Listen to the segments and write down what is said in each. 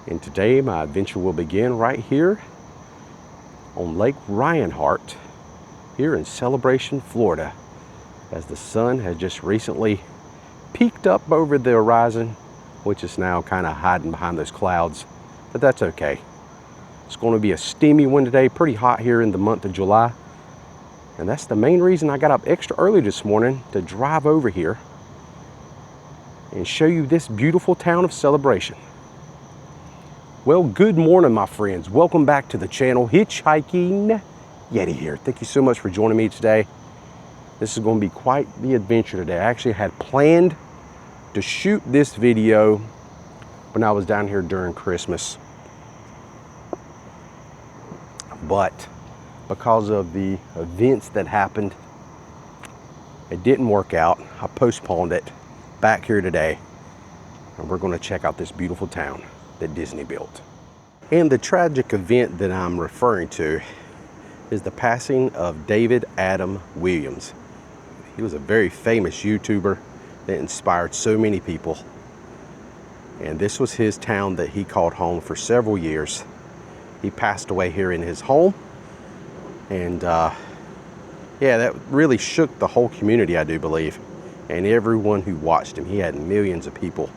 And today my adventure will begin right here on Lake Reinhardt here in Celebration, Florida, as the sun has just recently peeked up over the horizon, which is now kind of hiding behind those clouds, but that's okay. It's going to be a steamy one today, pretty hot here in the month of July, and that's the main reason I got up extra early this morning to drive over here and show you this beautiful town of Celebration. Well, good morning, my friends. Welcome back to the channel. Hitchhiking Yeti here. Thank you so much for joining me today. This is going to be quite the adventure today. I actually had planned to shoot this video when I was down here during Christmas, but because of the events that happened, it didn't work out. I postponed it back here today, and we're going to check out this beautiful town that Disney built. And the tragic event that I'm referring to is the passing of David Adam Williams. He was a very famous YouTuber that inspired so many people, and this was his town that he called home for several years. He passed away here in his home, and yeah, that really shook the whole community, I do believe, and everyone who watched him. He had millions of people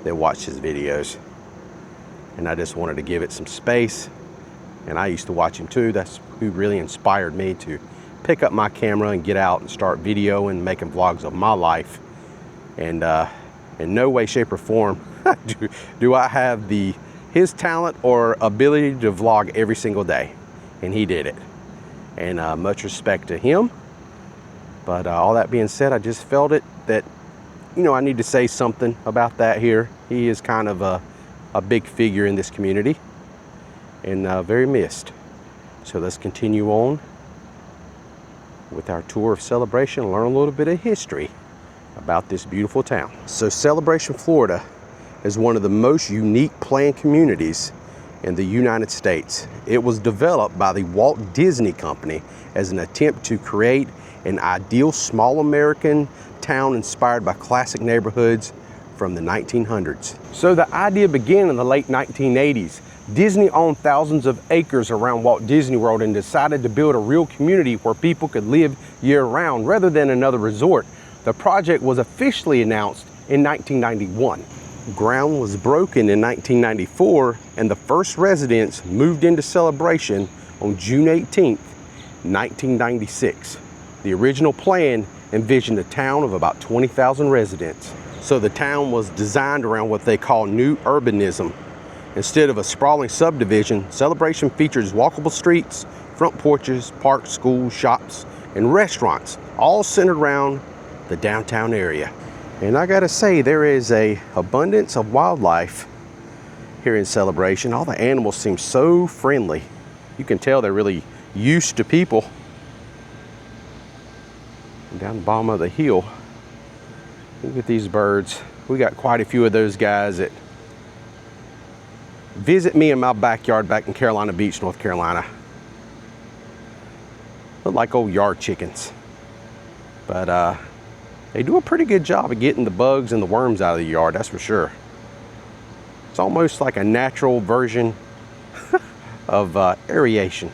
that watched his videos, and I just wanted to give it some space. And I used to watch him too. That's who really inspired me to pick up my camera and get out and start videoing, making vlogs of my life. And in no way, shape, or form do I have his talent or ability to vlog every single day, and he did it. And much respect to him. But all that being said, I just felt it that, you know, I need to say something about that here. He is kind of a big figure in this community, and very missed. So let's continue on with our tour of Celebration and learn a little bit of history about this beautiful town. So Celebration, Florida is one of the most unique planned communities in the United States. It was developed by the Walt Disney Company as an attempt to create an ideal small American town inspired by classic neighborhoods from the 1900s. So the idea began in the late 1980s. Disney owned thousands of acres around Walt Disney World and decided to build a real community where people could live year-round rather than another resort. The project was officially announced in 1991. Ground was broken in 1994, and the first residents moved into Celebration on June 18, 1996. The original plan envisioned a town of about 20,000 residents. So the town was designed around what they call new urbanism. Instead of a sprawling subdivision, Celebration features walkable streets, front porches, parks, schools, shops, and restaurants, all centered around the downtown area. And I gotta say, there is an abundance of wildlife here in Celebration. All the animals seem so friendly. You can tell they're really used to people. And down the bottom of the hill, look at these birds. We got quite a few of those guys that visit me in my backyard back in Carolina Beach, North Carolina. Look like old yard chickens. But they do a pretty good job of getting the bugs and the worms out of the yard, that's for sure. It's almost like a natural version of aeration.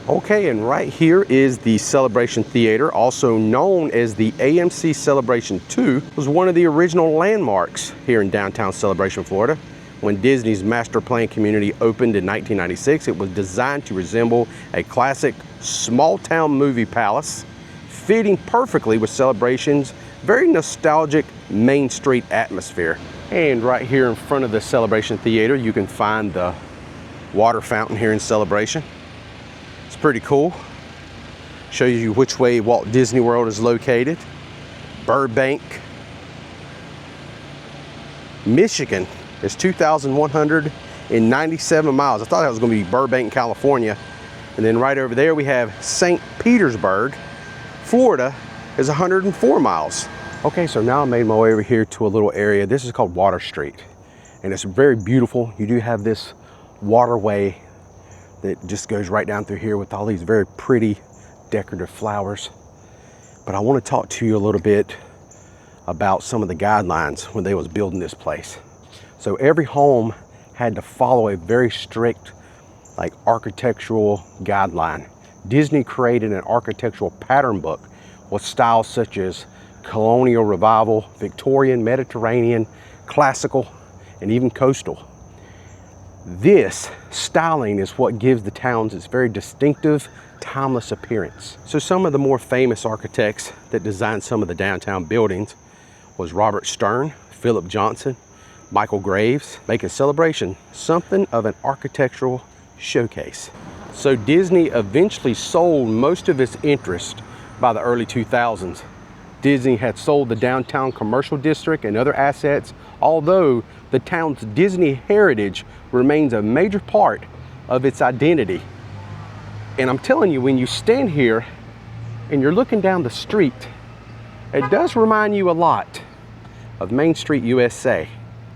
Okay, and right here is the Celebration Theater, also known as the AMC Celebration 2. It was one of the original landmarks here in downtown Celebration, Florida. When Disney's master plan community opened in 1996, it was designed to resemble a classic small-town movie palace, fitting perfectly with Celebration's very nostalgic Main Street atmosphere. And right here in front of the Celebration Theater, you can find the water fountain here in Celebration. It's pretty cool. Shows you which way Walt Disney World is located. Burbank, Michigan is 2,197 miles. I thought that was going to be Burbank, California. And then right over there we have St. Petersburg, Florida, is 104 miles. Okay, so now I made my way over here to a little area. This is called Water Street, and it's very beautiful. You do have this waterway that just goes right down through here with all these very pretty decorative flowers. But I want to talk to you a little bit about some of the guidelines when they was building this place. So every home had to follow a very strict architectural guideline. Disney created an architectural pattern book with styles such as colonial revival, Victorian, Mediterranean, classical, and even coastal. This styling is what gives the towns its very distinctive, timeless appearance. So some of the more famous architects that designed some of the downtown buildings was Robert Stern, Philip Johnson, Michael Graves, making Celebration something of an architectural showcase. So Disney eventually sold most of its interest by the early 2000s. Disney had sold the downtown commercial district and other assets, although the town's Disney heritage remains a major part of its identity. And I'm telling you, when you stand here and you're looking down the street, it does remind you a lot of Main Street, USA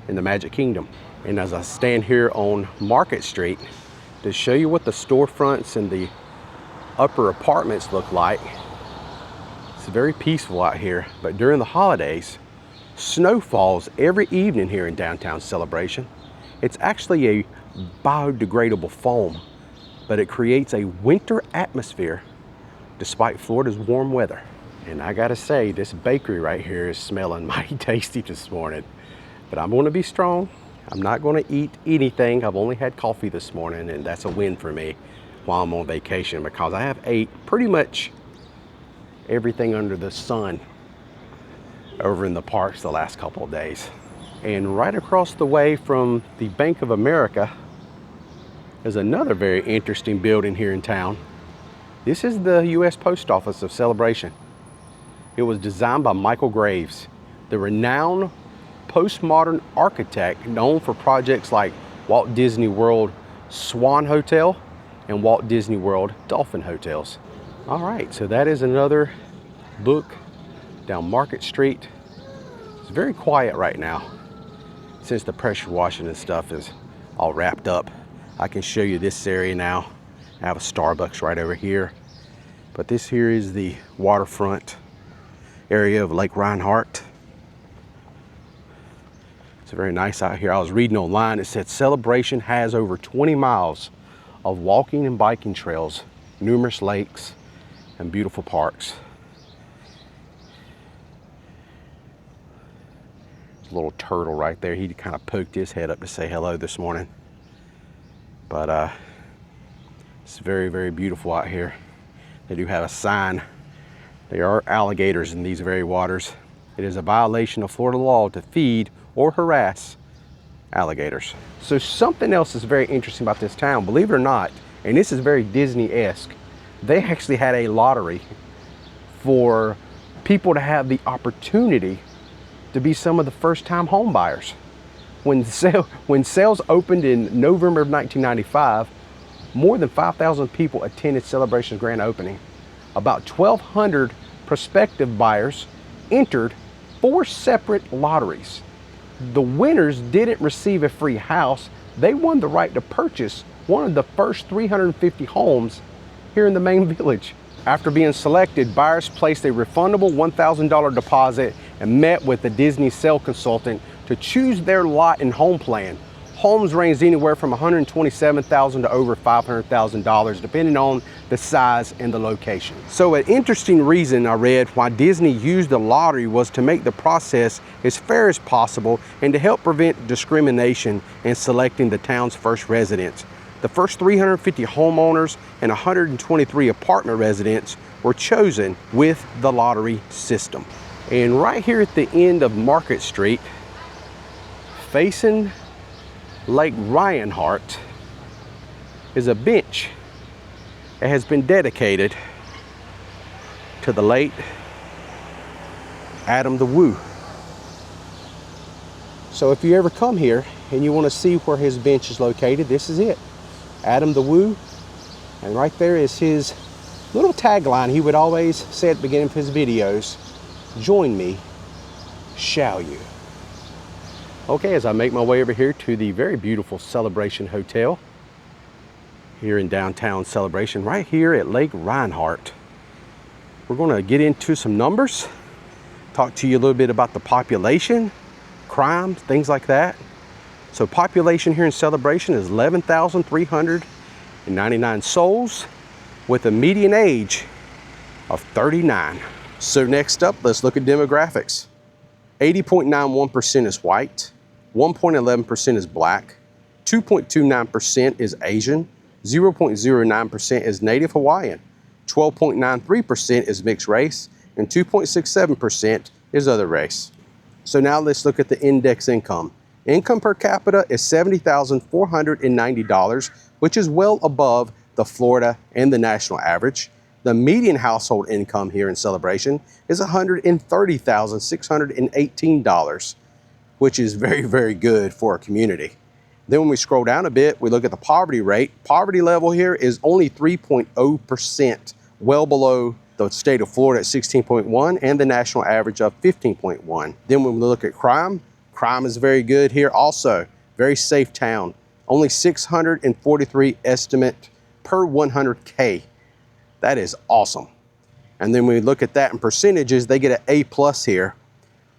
in the Magic Kingdom. And as I stand here on Market Street to show you what the storefronts and the upper apartments look like, it's very peaceful out here. But during the holidays, snow falls every evening here in downtown Celebration. It's actually a biodegradable foam, but it creates a winter atmosphere despite Florida's warm weather. And I gotta say, this bakery right here is smelling mighty tasty this morning. But I'm gonna be strong. I'm not gonna eat anything. I've only had coffee this morning, and that's a win for me while I'm on vacation, because I have ate pretty much everything under the sun over in the parks the last couple of days. And right across the way from the Bank of America is another very interesting building here in town. This is the U.S. Post Office of Celebration. It was designed by Michael Graves, the renowned postmodern architect known for projects like Walt Disney World Swan Hotel and Walt Disney World Dolphin Hotels. All right, so that is another look down Market Street. It's very quiet right now since the pressure washing and stuff is all wrapped up. I can show you this area now. I have a Starbucks right over here, but this here is the waterfront area of Lake Reinhardt. It's very nice out here. I was reading online, it said Celebration has over 20 miles of walking and biking trails, numerous lakes, and beautiful parks. There's a little turtle right there. He kind of poked his head up to say hello this morning. But it's very, very beautiful out here. They do have a sign. There are alligators in these very waters. It is a violation of Florida law to feed or harass alligators. So something else is very interesting about this town, believe it or not, and this is very Disney-esque. They actually had a lottery for people to have the opportunity to be some of the first-time home buyers. When sales opened in November of 1995, more than 5,000 people attended Celebration's grand opening. About 1,200 prospective buyers entered 4 separate lotteries. The winners didn't receive a free house. They won the right to purchase one of the first 350 homes here in the main village. After being selected, buyers placed a refundable $1,000 deposit and met with the Disney sale consultant to choose their lot and home plan. Homes ranged anywhere from $127,000 to over $500,000, depending on the size and the location. So an interesting reason I read why Disney used the lottery was to make the process as fair as possible and to help prevent discrimination in selecting the town's first residents. The first 350 homeowners and 123 apartment residents were chosen with the lottery system. And right here at the end of Market Street, facing Lake Reinhardt, is a bench that has been dedicated to the late Adam the Woo. So if you ever come here and you want to see where his bench is located, this is it. Adam the Woo. And right there is his little tagline he would always say at the beginning of his videos: join me, shall you? Okay, as I make my way over here to the very beautiful Celebration Hotel here in downtown Celebration, right here at Lake Reinhardt, we're going to get into some numbers, talk to you a little bit about the population, crime, things like that. So population here in Celebration is 11,399 souls with a median age of 39. So next up, let's look at demographics. 80.91% is white, 1.11% is black, 2.29% is Asian, 0.09% is Native Hawaiian, 12.93% is mixed race, and 2.67% is other race. So now let's look at the index income. Income per capita is $70,490, which is well above the Florida and the national average. The median household income here in Celebration is $130,618, which is very, very good for a community. Then when we scroll down a bit, we look at the poverty rate. Poverty level here is only 3.0%, well below the state of Florida at 16.1 and the national average of 15.1. Then when we look at crime, crime is very good here also. Very safe town. Only 643 estimate per 100K. That is awesome. And then when we look at that in percentages, they get an A+ here.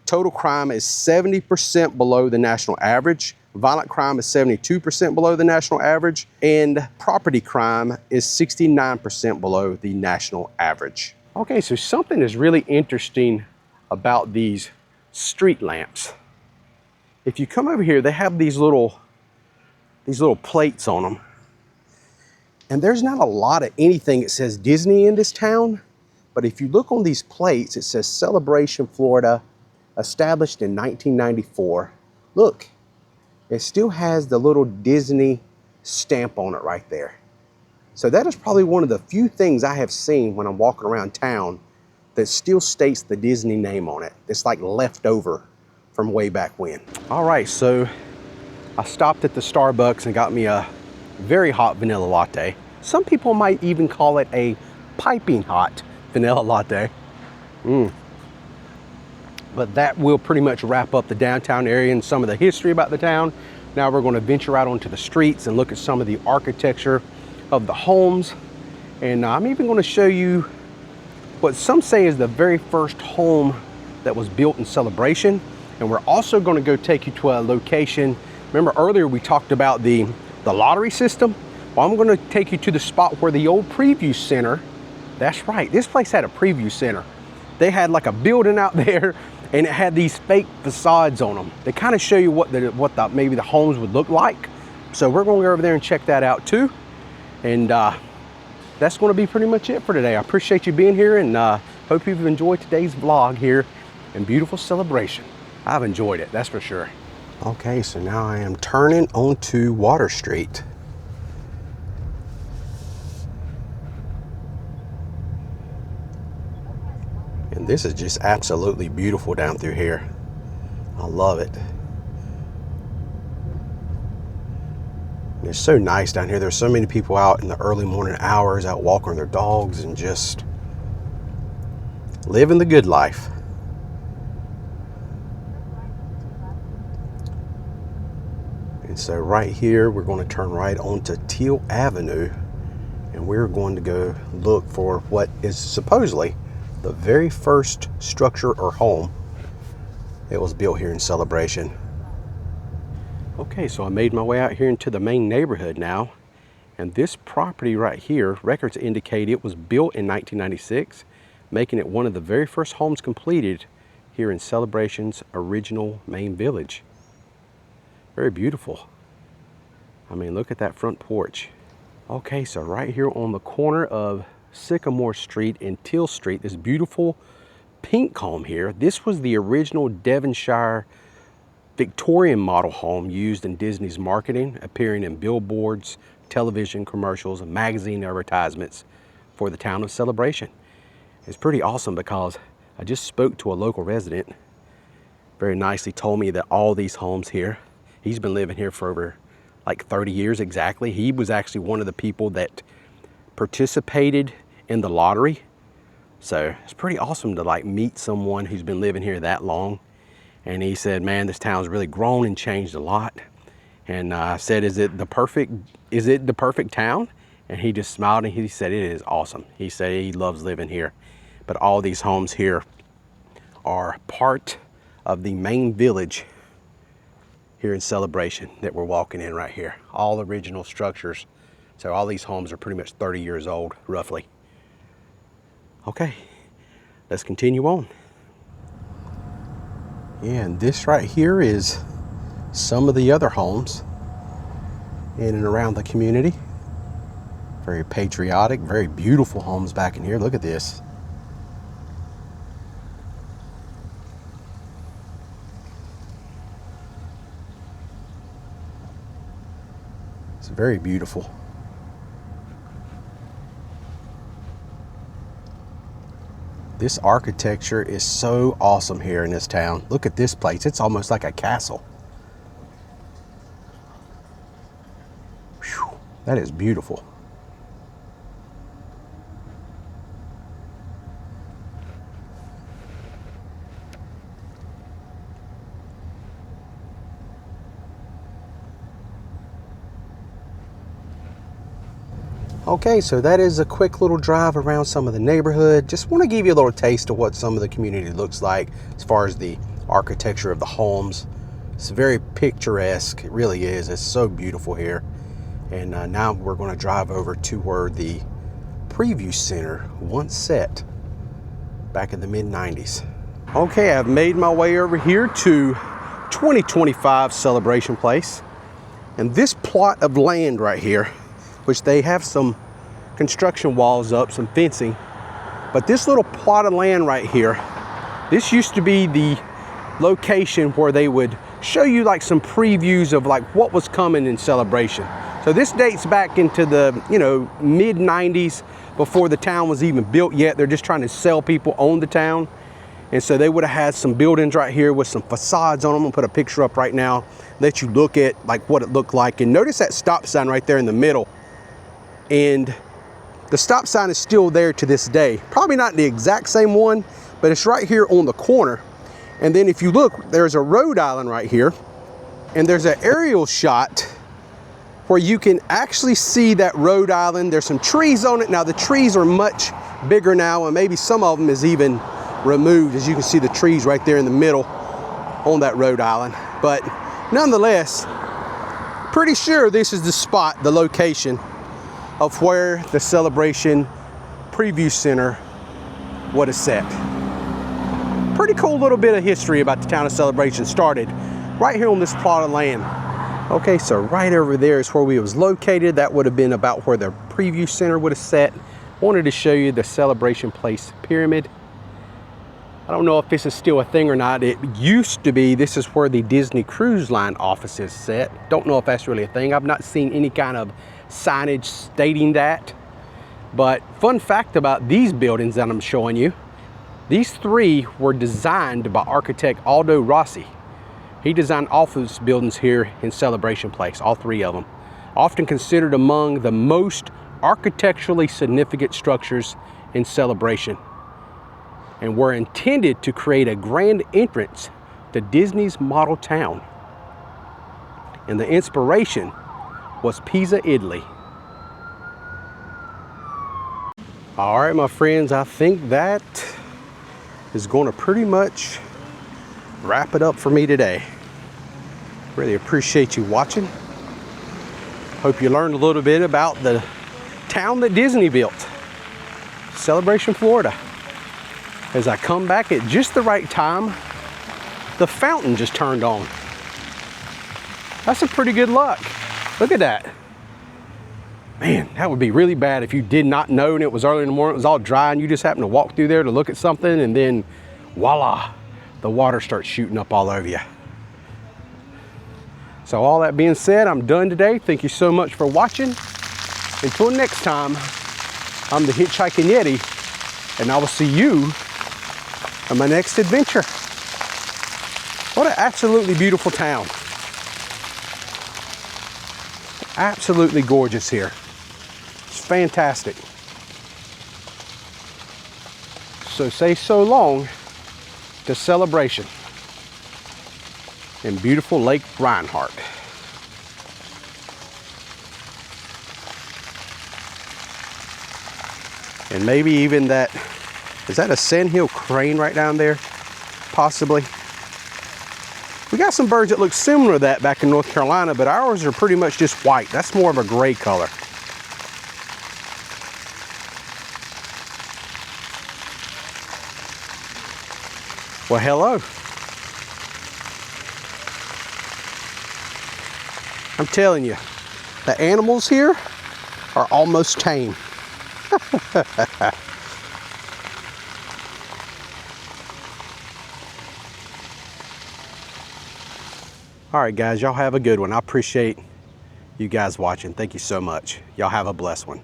Total crime is 70% below the national average. Violent crime is 72% below the national average. And property crime is 69% below the national average. Okay, so something is really interesting about these street lamps. If you come over here, they have these little plates on them. And there's not a lot of anything that says Disney in this town, but if you look on these plates, it says Celebration, Florida, established in 1994. Look, it still has the little Disney stamp on it right there. So that is probably one of the few things I have seen when I'm walking around town that still states the Disney name on it. It's like left over from way back when. All right, so I stopped at the Starbucks and got me a very hot vanilla latte. Some people might even call it a piping hot vanilla latte. But that will pretty much wrap up the downtown area and some of the history about the town. Now we're going to venture out onto the streets and look at some of the architecture of the homes. And I'm even going to show you what some say is the very first home that was built in Celebration. And we're also going to go take you to a location. Remember earlier we talked about the lottery system? Well, I'm going to take you to the spot where the old preview center, that's right, this place had a preview center. They had like a building out there and it had these fake facades on them. They kind of show you what maybe the homes would look like. So we're going to go over there and check that out too. And that's going to be pretty much it for today. I appreciate you being here and hope you've enjoyed today's vlog here in beautiful Celebration. I've enjoyed it, that's for sure. Okay, so now I am turning onto Water Street. And this is just absolutely beautiful down through here. I love it. And it's so nice down here. There's so many people out in the early morning hours, out walking their dogs and just living the good life. And so right here, we're going to turn right onto Teal Avenue, and we're going to go look for what is supposedly the very first structure or home that was built here in Celebration. Okay, so I made my way out here into the main neighborhood now, and this property right here, records indicate it was built in 1996, making it one of the very first homes completed here in Celebration's original main village. Very beautiful. I mean, look at that front porch. Okay, so right here on the corner of Sycamore Street and Teal Street, this beautiful pink home here. This was the original Devonshire Victorian model home used in Disney's marketing, appearing in billboards, television commercials, and magazine advertisements for the town of Celebration. It's pretty awesome because I just spoke to a local resident, very nicely told me that all these homes here, he's been living here for over like 30 years exactly. He was actually one of the people that participated in the lottery. So it's pretty awesome to like meet someone who's been living here that long. And he said, man, this town's really grown and changed a lot. And I said, is it the perfect town? And he just smiled and he said, it is awesome. He said he loves living here. But all these homes here are part of the main village here in Celebration that we're walking in right here. All original structures. So all these homes are pretty much 30 years old, roughly. Okay, let's continue on. Yeah, and this right here is some of the other homes in and around the community. Very patriotic, very beautiful homes back in here. Look at this. It's very beautiful. This architecture is so awesome here in this town. Look at this place. It's almost like a castle. Whew, that is beautiful. Okay, so that is a quick little drive around some of the neighborhood. Just want to give you a little taste of what some of the community looks like as far as the architecture of the homes. It's very picturesque. It really is. It's so beautiful here. And now we're going to drive over to where the preview center once set back in the mid-90s. Okay, I've made my way over here to 2025 Celebration Place. And this plot of land right here, which they have some construction walls up, some fencing. But this little plot of land right here, this used to be the location where they would show you like some previews of like what was coming in Celebration. So this dates back into the, mid 90s, before the town was even built yet. They're just trying to sell people on the town. And so they would have had some buildings right here with some facades on them. I'm gonna put a picture up right now, let you look at like what it looked like. And notice that stop sign right there in the middle. And the stop sign is still there to this day. Probably not the exact same one, but it's right here on the corner. And then if you look, there's a road island right here. And there's an aerial shot where you can actually see that road island. There's some trees on it. Now the trees are much bigger now, and maybe some of them is even removed. As you can see the trees right there in the middle on that road island. But nonetheless, pretty sure this is the spot, the location of where the Celebration Preview Center would have set. Pretty cool little bit of history about the town of Celebration started right here on this plot of land. Okay, so right over there is where we was located. That would have been about where the Preview Center would have set. Wanted to show you the Celebration Place Pyramid. I don't know if this is still a thing or not. It used to be, this is where the Disney Cruise Line office is set. Don't know if that's really a thing. I've not seen any kind of signage stating that. But fun fact about these buildings that I'm showing you, these three were designed by architect Aldo Rossi. He designed office buildings here in Celebration Place, all three of them. Often considered among the most architecturally significant structures in Celebration, and were intended to create a grand entrance to Disney's model town. And the inspiration was Pisa, Italy. All right, my friends, I think that is going to pretty much wrap it up for me today. Really appreciate you watching. Hope you learned a little bit about the town that Disney built, Celebration, Florida. As I come back at just the right time, the fountain just turned on. That's a pretty good luck. Look at that. Man, that would be really bad if you did not know and it was early in the morning, it was all dry, and you just happened to walk through there to look at something, and then voila, the water starts shooting up all over you. So all that being said, I'm done today. Thank you so much for watching. Until next time, I'm the Hitchhiking Yeti, and I will see you on my next adventure. What an absolutely beautiful town. Absolutely gorgeous here. It's fantastic. So say so long to Celebration in beautiful Lake Reinhardt. And maybe even that, is that a sandhill crane right down there? Possibly. We got some birds that look similar to that back in North Carolina, but ours are pretty much just white. That's more of a gray color. Well, hello. I'm telling you, the animals here are almost tame. All right, guys, y'all have a good one. I appreciate you guys watching. Thank you so much. Y'all have a blessed one.